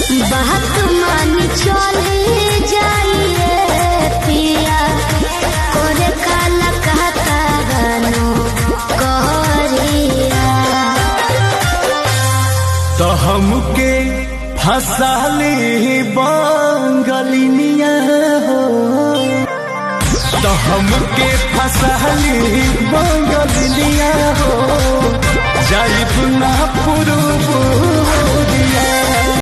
बात मानी चले जाइए पिया करे काला कहता गानो कहरिया। तो हमके फसाली बंगलिनिया हो, तो हमके फसाली बंगलिनिया हो, जाइब ना पुरुब